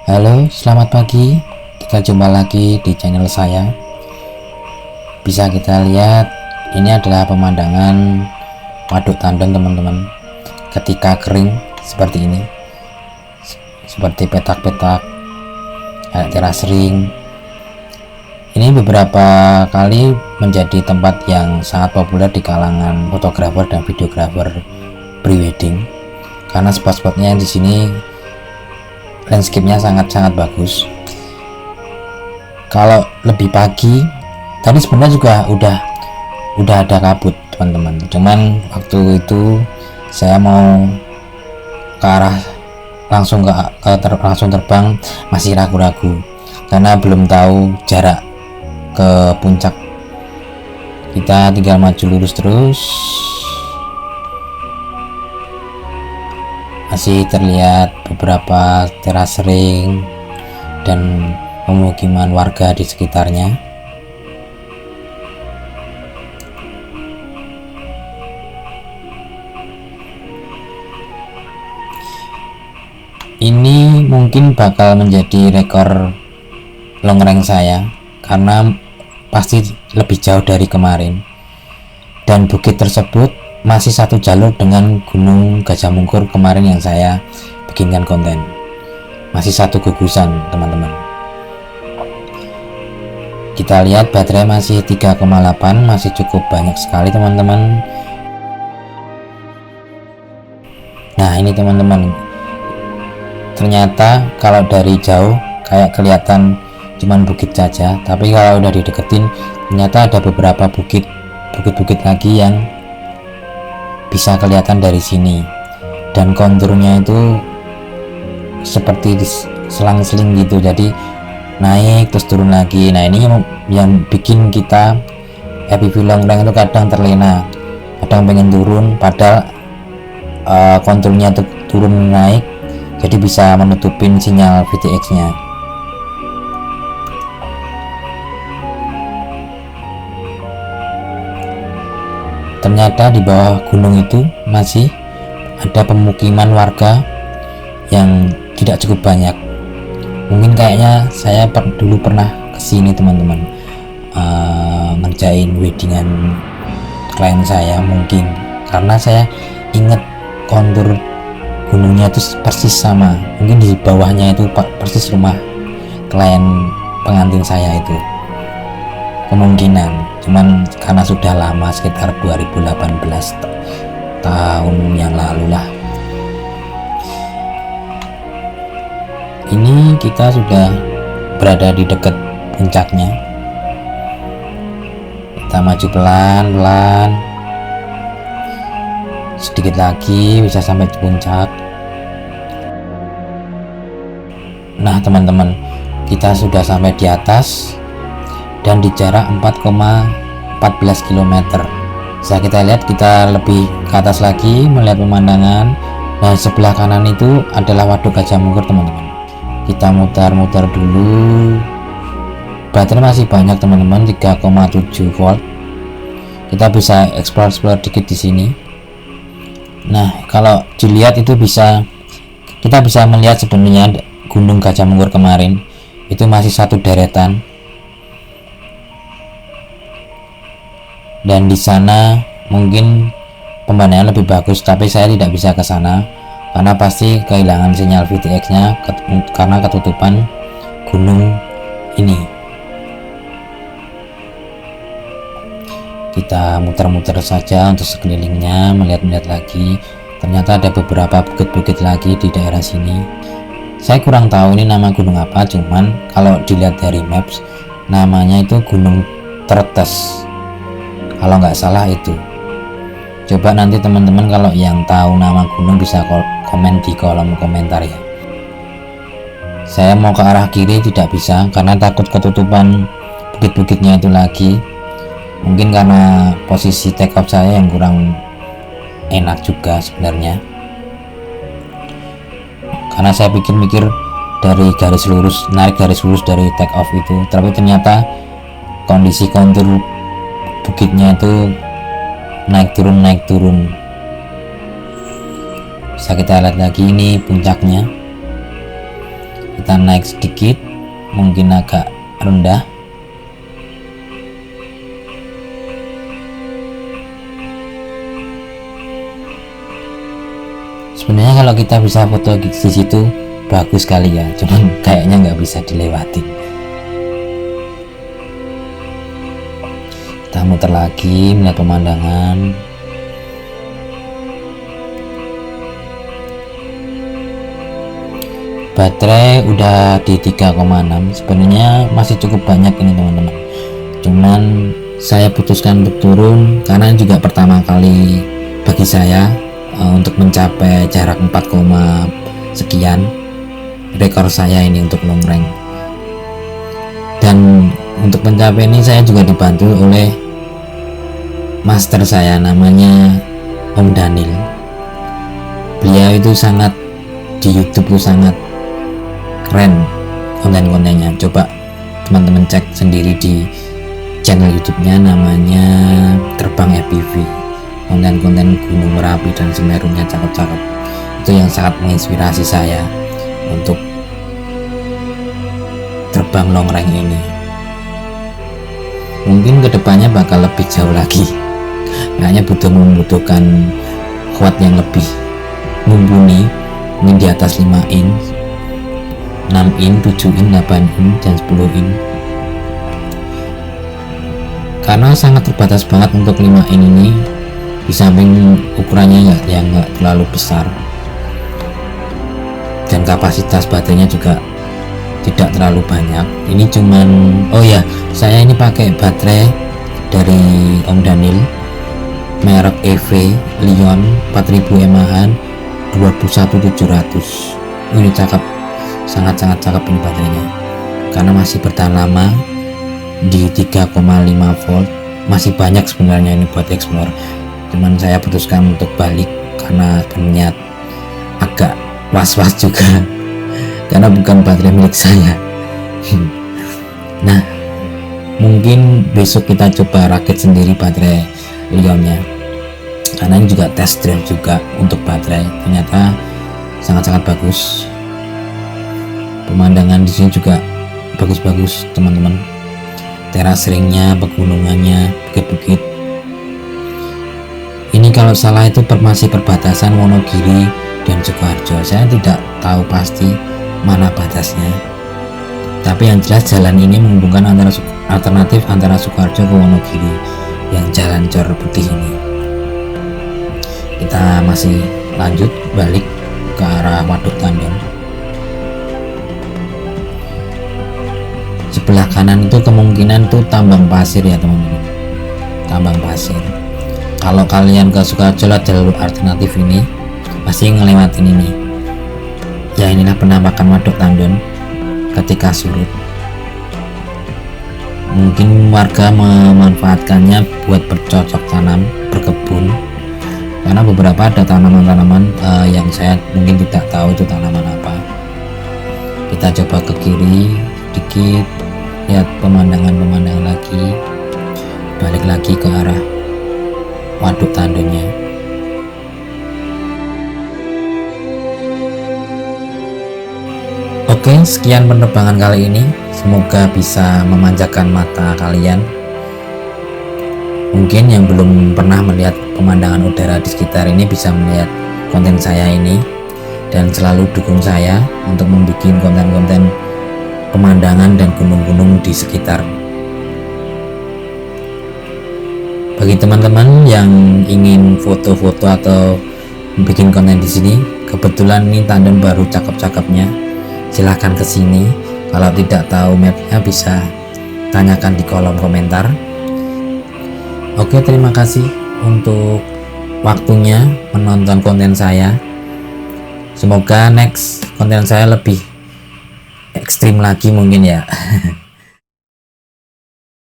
Halo, selamat pagi. Kita jumpa lagi di channel saya. Bisa kita lihat, ini adalah pemandangan Waduk Tandon, teman-teman. Ketika kering seperti ini, seperti petak-petak, kayak teras ring. Ini beberapa kali menjadi tempat yang sangat populer di kalangan fotografer dan videografer prewedding, karena spot-spotnya di sini landscape-nya sangat-sangat bagus. Kalau lebih pagi, tadi sebenarnya juga udah ada kabut, teman-teman. Cuman waktu itu saya mau ke arah langsung terbang, masih ragu-ragu karena belum tahu jarak ke puncak. Kita tinggal maju lurus terus. Masih terlihat beberapa teras ring dan pemukiman warga di sekitarnya. Ini mungkin bakal menjadi rekor long range saya, karena pasti lebih jauh dari kemarin, dan bukit tersebut masih satu jalur dengan Gunung Gajah Mungkur kemarin yang saya bikinkan konten. Masih satu gugusan, teman-teman. Kita lihat baterai masih 3,8, masih cukup banyak sekali, teman-teman. Nah, ini teman-teman, ternyata kalau dari jauh kayak kelihatan cuman bukit saja, tapi kalau udah dideketin ternyata ada beberapa bukit-bukit lagi yang bisa kelihatan dari sini, dan konturnya itu seperti selang-seling gitu, jadi naik terus turun lagi. Nah, ini yang bikin kita FPV long range itu kadang terlena, kadang pengen turun, padahal konturnya itu turun naik, jadi bisa menutupin sinyal VTX nya. Ternyata di bawah gunung itu masih ada pemukiman warga yang tidak cukup banyak. Mungkin kayaknya saya dulu pernah kesini, teman-teman, ngerjain weddingan klien saya, mungkin karena saya inget kontur gunungnya itu persis sama, mungkin di bawahnya itu persis rumah klien pengantin saya itu, kemungkinan. Cuman karena sudah lama, sekitar 2018 tahun yang lalu lah. Ini kita sudah berada di dekat puncaknya. Kita maju pelan-pelan, sedikit lagi bisa sampai di puncak. Nah, teman-teman, kita sudah sampai di atas dan di jarak 4,14 km. Bisa kita lihat, kita lebih ke atas lagi melihat pemandangan. Nah, sebelah kanan itu adalah Waduk Gajah Mungkur, teman-teman. Kita mutar-mutar dulu. Baterai masih banyak, teman-teman, 3,7 volt. Kita bisa explore dikit di sini. Nah, kalau dilihat itu kita bisa melihat sebenarnya Gunung Gajah Mungkur kemarin itu masih satu deretan. Dan di sana mungkin pemandangan lebih bagus, tapi saya tidak bisa ke sana karena pasti kehilangan sinyal VTX-nya karena ketutupan gunung ini. Kita muter-muter saja untuk sekelilingnya, melihat-lihat lagi. Ternyata ada beberapa bukit-bukit lagi di daerah sini. Saya kurang tahu ini nama gunung apa, cuman kalau dilihat dari maps namanya itu Gunung Tretes, kalau nggak salah itu. Coba nanti teman-teman kalau yang tahu nama gunung bisa komen di kolom komentar ya. Saya mau ke arah kiri tidak bisa karena takut ketutupan bukit-bukitnya itu lagi. Mungkin karena posisi take off saya yang kurang enak juga sebenarnya, karena saya pikir-pikir dari garis lurus, narik garis lurus dari take off itu, tapi ternyata kondisi kontur bukitnya itu naik turun. Bisa kita lihat lagi, ini puncaknya. Kita naik sedikit, mungkin agak rendah. Sebenarnya kalau kita bisa foto di situ bagus sekali ya, cuman kayaknya nggak bisa dilewatin. Kita muter lagi melihat pemandangan. Baterai udah di 3,6. Sebenarnya masih cukup banyak ini teman-teman, cuman saya putuskan untuk turun karena juga pertama kali bagi saya untuk mencapai jarak 4, sekian rekor saya ini untuk long range. Dan untuk mencapai ini saya juga dibantu oleh master saya, namanya Om Daniel. Beliau itu sangat di YouTube itu sangat keren konten-kontennya. Coba teman-teman cek sendiri di channel YouTube-nya, namanya Terbang FPV. Konten-konten Gunung Merapi dan Semerunya cakep-cakep. Itu yang sangat menginspirasi saya untuk terbang long range ini. Mungkin kedepannya bakal lebih jauh lagi, kayaknya membutuhkan kuat yang lebih mumpuni, ini di atas 5 in, 6 in, 7 in, 8 in, dan 10 in, karena sangat terbatas banget untuk 5 in ini, di samping ukurannya nggak terlalu besar dan kapasitas baterainya juga tidak terlalu banyak. Ini cuman, oh ya, saya ini pakai baterai dari Om Daniel merek EV Lion 4000 mAh 21700. Ini cakep, sangat-sangat cakep ini baterainya karena masih bertahan lama di 3,5 volt. Masih banyak sebenarnya ini buat explore, cuman saya putuskan untuk balik karena berniat agak was-was juga karena bukan baterai milik saya. Nah, mungkin besok kita coba rakit sendiri baterai Lionnya, karena ini juga test drive juga untuk baterai, ternyata sangat-sangat bagus. Pemandangan di sini juga bagus-bagus teman-teman, teras ringnya, pegunungannya, bukit-bukit. Ini kalau salah itu masih perbatasan Wonogiri dan Sukoharjo. Saya tidak tahu pasti mana batasnya, tapi yang jelas jalan ini menghubungkan alternatif antara Sukoharjo ke Wonogiri, yang jalan Cor Putih ini. Kita masih lanjut balik ke arah Waduk Tandon. Sebelah kanan itu kemungkinan tuh tambang pasir ya teman-teman, tambang pasir. Kalau kalian ke Sukoharjo jalur alternatif ini pasti ngelewatin ini ya. Inilah penampakan Waduk Tandon ketika surut. Mungkin warga memanfaatkannya buat bercocok tanam, berkebun, karena beberapa ada tanaman-tanaman yang saya mungkin tidak tahu itu tanaman apa. Kita coba ke kiri dikit, lihat pemandangan lagi, balik lagi ke arah Waduk Tandonnya. Oke, sekian penerbangan kali ini, semoga bisa memanjakan mata kalian. Mungkin yang belum pernah melihat pemandangan udara di sekitar ini bisa melihat konten saya ini, dan selalu dukung saya untuk membuat konten-konten pemandangan dan gunung-gunung di sekitar. Bagi teman-teman yang ingin foto-foto atau bikin konten di sini, kebetulan ini Tandon baru cakep-cakepnya, silahkan ke sini. Kalau tidak tahu mapnya bisa tanyakan di kolom komentar. Oke, terima kasih untuk waktunya menonton konten saya. Semoga next konten saya lebih ekstrim lagi mungkin ya.